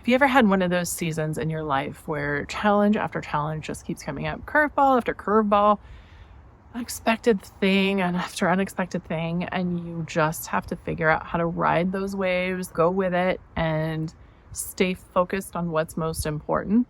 Have you ever had one of those seasons in your life where challenge after challenge just keeps coming up, curveball after curveball, unexpected thing and after unexpected thing, and you just have to figure out how to ride those waves, go with it, and stay focused on what's most important?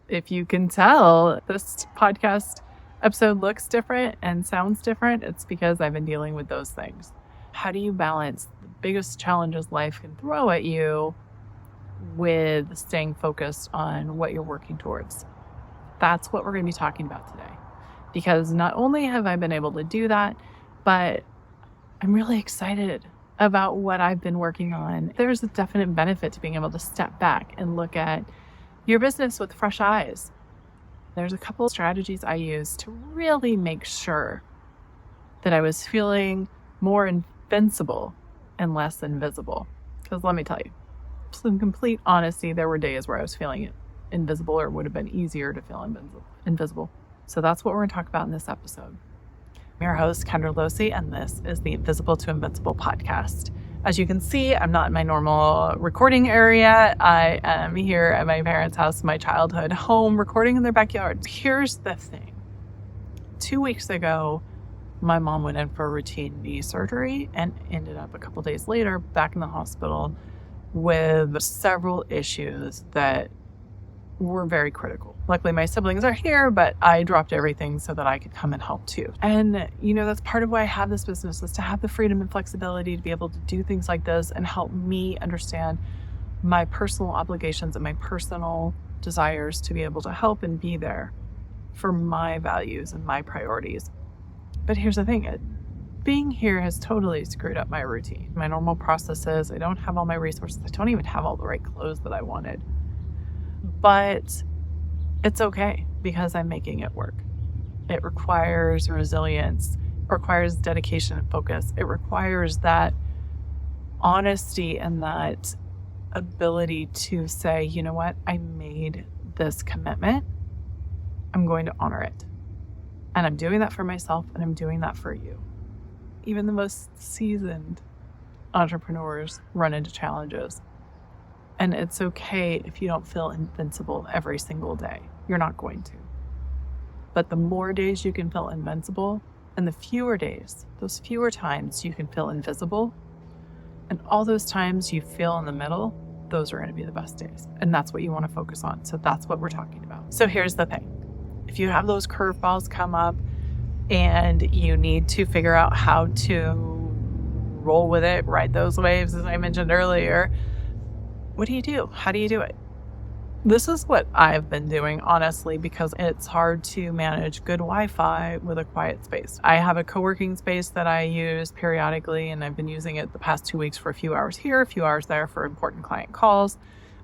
If you can tell, this podcast episode looks different and sounds different, it's because I've been dealing with those things. How do you balance the biggest challenges life can throw at you with staying focused on what you're working towards? That's what we're going to be talking about today. Because not only have I been able to do that, but I'm really excited about what I've been working on. There's a definite benefit to being able to step back and look at your business with fresh eyes. There's a couple of strategies I used to really make sure that I was feeling more invincible and less invisible. Because let me tell you, in complete honesty, there were days where I was feeling invisible, or it would have been easier to feel invisible. So that's what we're going to talk about in this episode. I'm your host, Kendra Losee, and this is the Invisible to Invincible podcast. As you can see, I'm not in my normal recording area. I am here at my parents' house, my childhood home, recording in their backyard. Here's the thing. 2 weeks ago, my mom went in for a routine knee surgery and ended up a couple days later back in the hospital with several issues that were very critical. Luckily, my siblings are here, but I dropped everything so that I could come and help too. And, that's part of why I have this business, is to have the freedom and flexibility to be able to do things like this and help me understand my personal obligations and my personal desires to be able to help and be there for my values and my priorities. But here's the thing. Being here has totally screwed up my routine. My normal processes, I don't have all my resources. I don't even have all the right clothes that I wanted. But it's okay because I'm making it work. It requires resilience. It requires dedication and focus. It requires that honesty and that ability to say, you know what, I made this commitment. I'm going to honor it. And I'm doing that for myself, and I'm doing that for you. Even the most seasoned entrepreneurs run into challenges. And it's okay if you don't feel invincible every single day. You're not going to. But the more days you can feel invincible, and the fewer days, those fewer times you can feel invisible, and all those times you feel in the middle, those are going to be the best days. And that's what you want to focus on. So that's what we're talking about. So here's the thing. If you have those curveballs come up and you need to figure out how to roll with it, ride those waves, as I mentioned earlier, what do you do? How do you do it? This is what I've been doing, honestly, because it's hard to manage good Wi-Fi with a quiet space. I have a co-working space that I use periodically, and I've been using it the past 2 weeks for a few hours here, a few hours there for important client calls.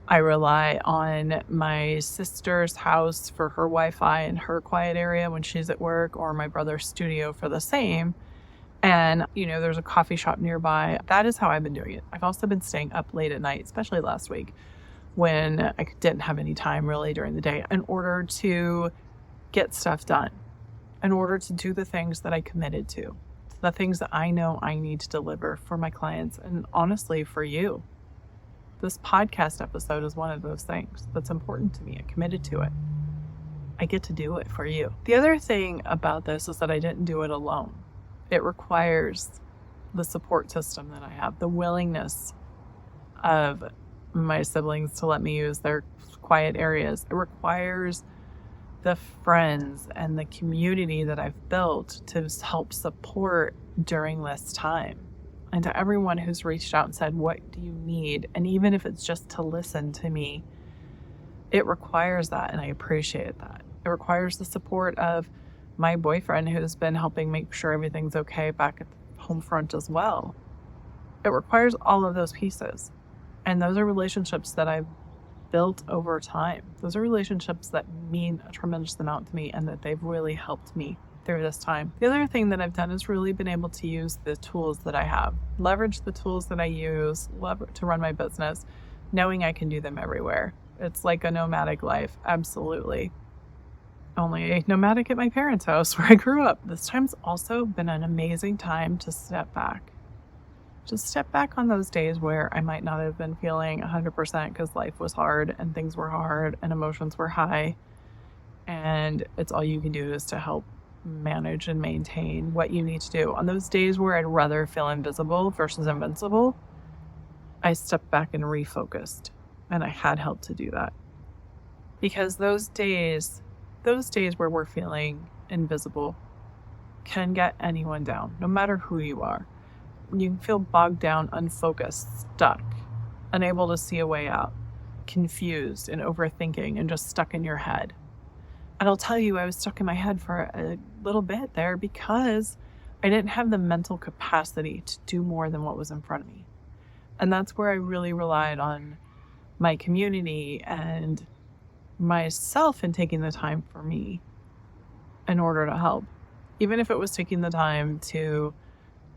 I rely on my sister's house for her Wi-Fi and her quiet area when she's at work, or my brother's studio for the same. And, there's a coffee shop nearby. That is how I've been doing it. I've also been staying up late at night, especially last week when I didn't have any time really during the day, in order to get stuff done, in order to do the things that I committed to, the things that I know I need to deliver for my clients and honestly for you. This podcast episode is one of those things that's important to me. I committed to it. I get to do it for you. The other thing about this is that I didn't do it alone. It requires the support system that I have, the willingness of my siblings to let me use their quiet areas. It requires the friends and the community that I've built to help support during this time. And to everyone who's reached out and said, what do you need? And even if it's just to listen to me, it requires that, and I appreciate that. It requires the support of my boyfriend, who's been helping make sure everything's okay back at the home front as well. It requires all of those pieces. And those are relationships that I've built over time. Those are relationships that mean a tremendous amount to me, and that they've really helped me through this time. The other thing that I've done is really been able to use the tools that I have, leverage the tools that I use to run my business, knowing I can do them everywhere. It's like a nomadic life, absolutely. Only nomadic at my parents' house where I grew up. This time's also been an amazing time to step back Just step back on those days where I might not have been feeling 100% because life was hard and things were hard and emotions were high. And it's all you can do is to help manage and maintain what you need to do. On those days where I'd rather feel invisible versus invincible, I stepped back and refocused, and I had help to do that. Because those days where we're feeling invisible can get anyone down, no matter who you are. You can feel bogged down, unfocused, stuck, unable to see a way out, confused and overthinking and just stuck in your head. And I'll tell you, I was stuck in my head for a little bit there because I didn't have the mental capacity to do more than what was in front of me. And that's where I really relied on my community and myself in taking the time for me in order to help. Even if it was taking the time to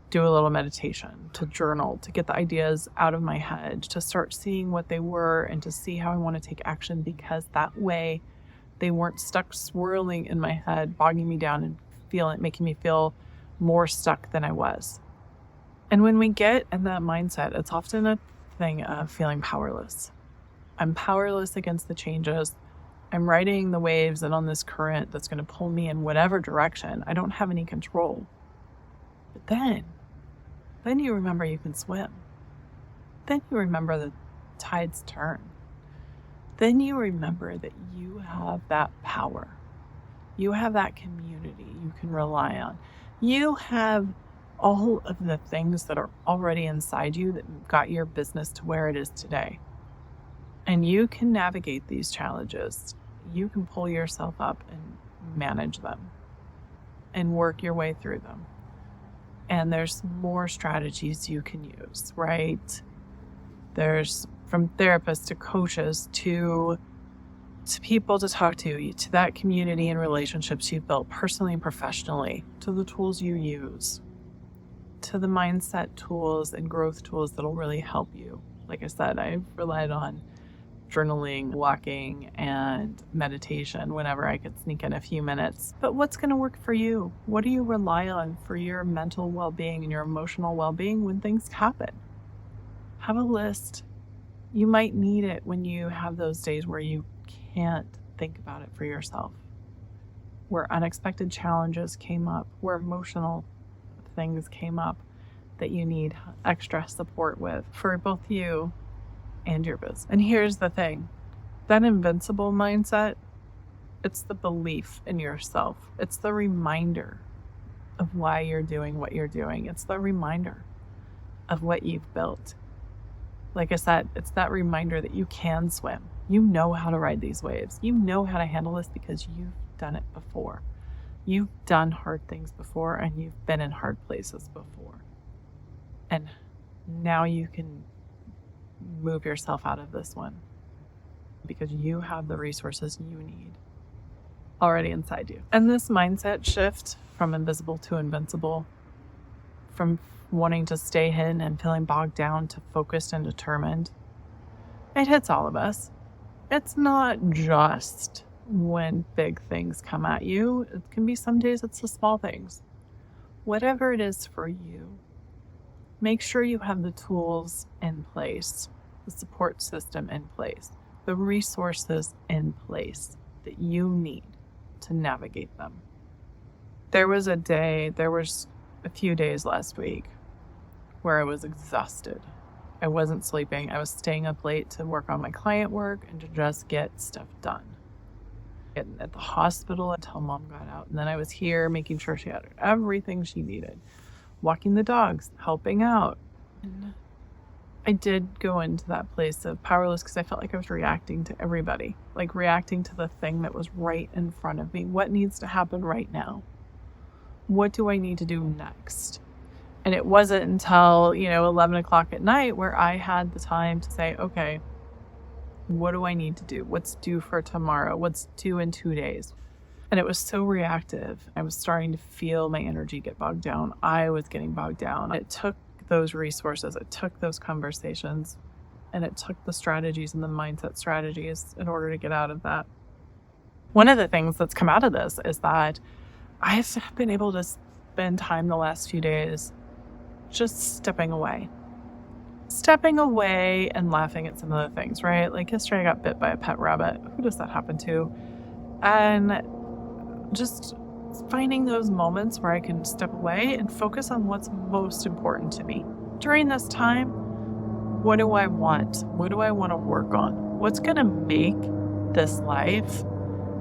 do a little meditation, to journal, to get the ideas out of my head, to start seeing what they were and to see how I want to take action, because that way they weren't stuck swirling in my head, bogging me down and making me feel more stuck than I was. And when we get in that mindset, it's often a thing of feeling powerless. I'm powerless against the changes. I'm riding the waves and on this current that's going to pull me in whatever direction. I don't have any control. But then you remember you can swim. Then you remember the tides turn. Then you remember that you have that power. You have that community you can rely on. You have all of the things that are already inside you that got your business to where it is today. And you can navigate these challenges. You can pull yourself up and manage them and work your way through them. And there's more strategies you can use, right? There's from therapists to coaches to people to talk to that community and relationships you've built personally and professionally, to the tools you use, to the mindset tools and growth tools that'll really help you. Like I said, I've relied on journaling, walking, and meditation whenever I could sneak in a few minutes. But what's going to work for you? What do you rely on for your mental well-being and your emotional well-being when things happen? Have a list. You might need it when you have those days where you can't think about it for yourself, where unexpected challenges came up, where emotional things came up that you need extra support with for both you and your business. And here's the thing, that invincible mindset, it's the belief in yourself. It's the reminder of why you're doing what you're doing. It's the reminder of what you've built. Like I said, it's that reminder that you can swim. You know how to ride these waves. You know how to handle this because you've done it before. You've done hard things before and you've been in hard places before. And now you can move yourself out of this one because you have the resources you need already inside you. And this mindset shift from invisible to invincible, from wanting to stay hidden and feeling bogged down to focused and determined, it hits all of us. It's not just when big things come at you. It can be some days it's the small things. Whatever it is for you, make sure you have the tools in place, the support system in place, the resources in place that you need to navigate them. There was a few days last week where I was exhausted. I wasn't sleeping. I was staying up late to work on my client work and to just get stuff done. Getting at the hospital until mom got out. And then I was here making sure she had everything she needed. Walking the dogs, helping out. And I did go into that place of powerless because I felt like I was reacting to everybody, like reacting to the thing that was right in front of me. What needs to happen right now? What do I need to do next? And it wasn't until, 11 o'clock at night where I had the time to say, okay, what do I need to do? What's due for tomorrow? What's due in 2 days? And it was so reactive. I was starting to feel my energy get bogged down. I was getting bogged down. It took those resources, it took those conversations, and it took the strategies and the mindset strategies in order to get out of that. One of the things that's come out of this is that I've been able to spend time the last few days just stepping away, stepping away and laughing at some of the things, right? Like yesterday I got bit by a pet rabbit. Who does that happen to? And just finding those moments where I can step away and focus on what's most important to me. During this time, what do I want? What do I want to work on? What's going to make this life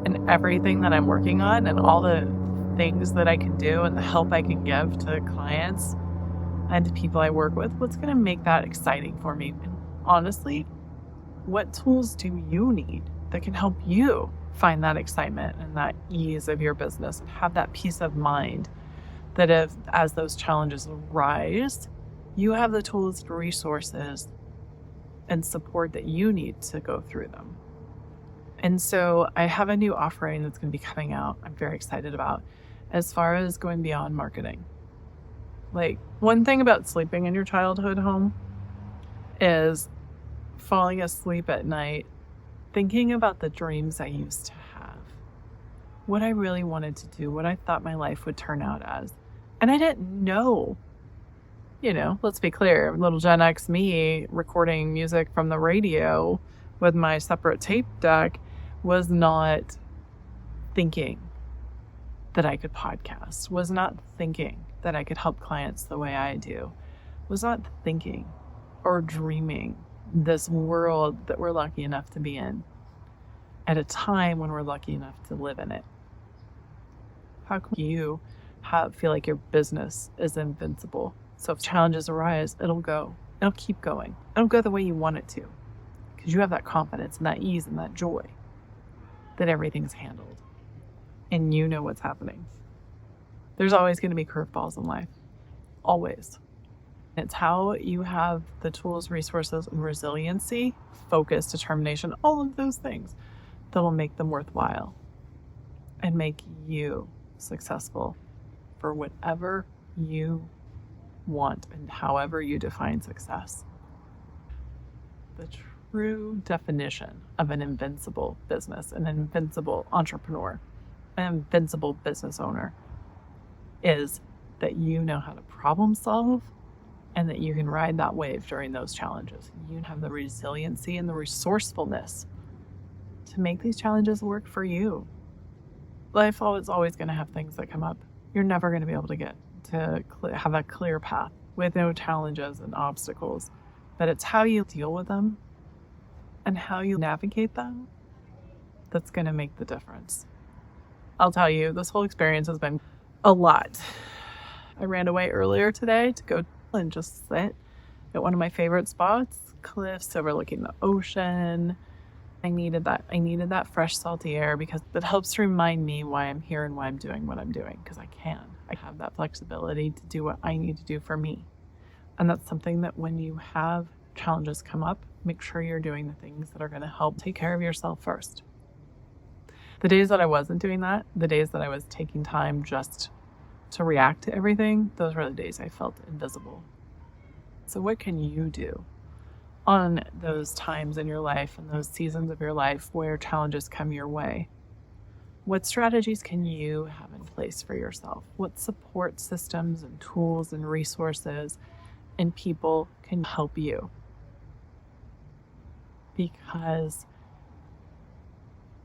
and everything that I'm working on and all the things that I can do and the help I can give to clients and to people I work with, what's going to make that exciting for me? And honestly, what tools do you need that can help you find that excitement and that ease of your business and have that peace of mind that as those challenges arise, you have the tools, resources, and support that you need to go through them. And so I have a new offering that's going to be coming out. I'm very excited about as far as going beyond marketing. Like, one thing about sleeping in your childhood home is falling asleep at night thinking about the dreams I used to have, what I really wanted to do, what I thought my life would turn out as. And I didn't know, let's be clear, little Gen X me recording music from the radio with my separate tape deck was not thinking that I could podcast, was not thinking that I could help clients the way I do, was not thinking or dreaming this world that we're lucky enough to be in at a time when we're lucky enough to live in it. How can you feel like your business is invincible? So if challenges arise, it'll keep going. It'll go the way you want it to, because you have that confidence and that ease and that joy that everything's handled and you know what's happening. There's always going to be curveballs in life. Always. It's how you have the tools, resources, and resiliency, focus, determination, all of those things that'll make them worthwhile and make you successful for whatever you want and however you define success. The true definition of an invincible business, an invincible entrepreneur, an invincible business owner is that you know how to problem solve and that you can ride that wave during those challenges. You have the resiliency and the resourcefulness to make these challenges work for you. Life is always going to have things that come up. You're never going to be able to get to have a clear path with no challenges and obstacles. But it's how you deal with them and how you navigate them that's going to make the difference. I'll tell you, this whole experience has been a lot. I ran away earlier today to go and just sit at one of my favorite spots, cliffs overlooking the ocean. I needed that fresh, salty air because it helps remind me why I'm here and why I'm doing what I'm doing, because I have that flexibility to do what I need to do for me. And that's something that when you have challenges come up, make sure you're doing the things that are going to help take care of yourself first. The days that I wasn't doing that, the days that I was taking time just to react to everything, those were the days I felt invisible. So what can you do on those times in your life and those seasons of your life where challenges come your way? What strategies can you have in place for yourself? What support systems and tools and resources and people can help you? Because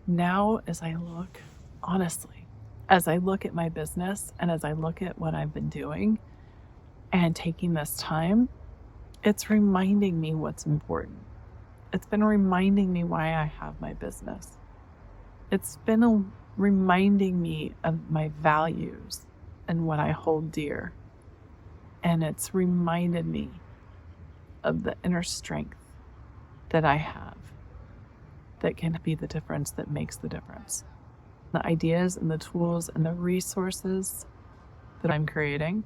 now as I look at my business and as I look at what I've been doing and taking this time, it's reminding me what's important. It's been reminding me why I have my business. It's been reminding me of my values and what I hold dear. And it's reminded me of the inner strength that I have that can be the difference that makes the difference. The ideas and the tools and the resources that I'm creating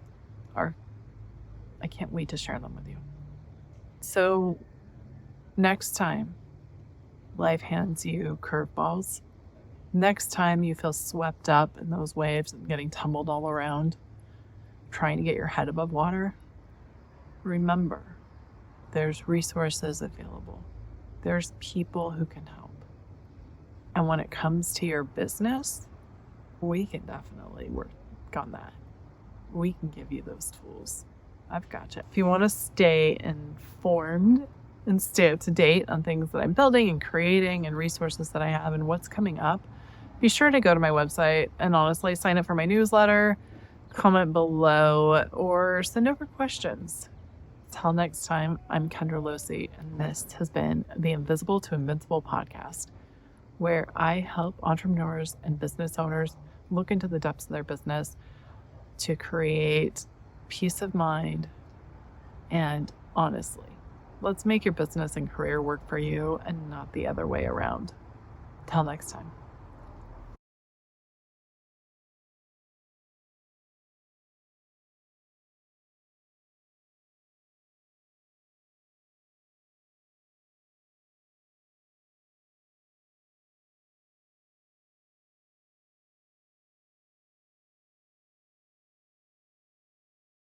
I can't wait to share them with you. So next time life hands you curveballs, next time you feel swept up in those waves and getting tumbled all around, trying to get your head above water, remember there's resources available. There's people who can help. And when it comes to your business, we can definitely work on that. We can give you those tools. I've got you. If you want to stay informed and stay up to date on things that I'm building and creating and resources that I have and what's coming up, be sure to go to my website and honestly sign up for my newsletter, comment below, or send over questions. Till next time, I'm Kendra Losee, and this has been the Invisible to Invincible podcast, where I help entrepreneurs and business owners look into the depths of their business to create peace of mind. And honestly, let's make your business and career work for you and not the other way around. Till next time.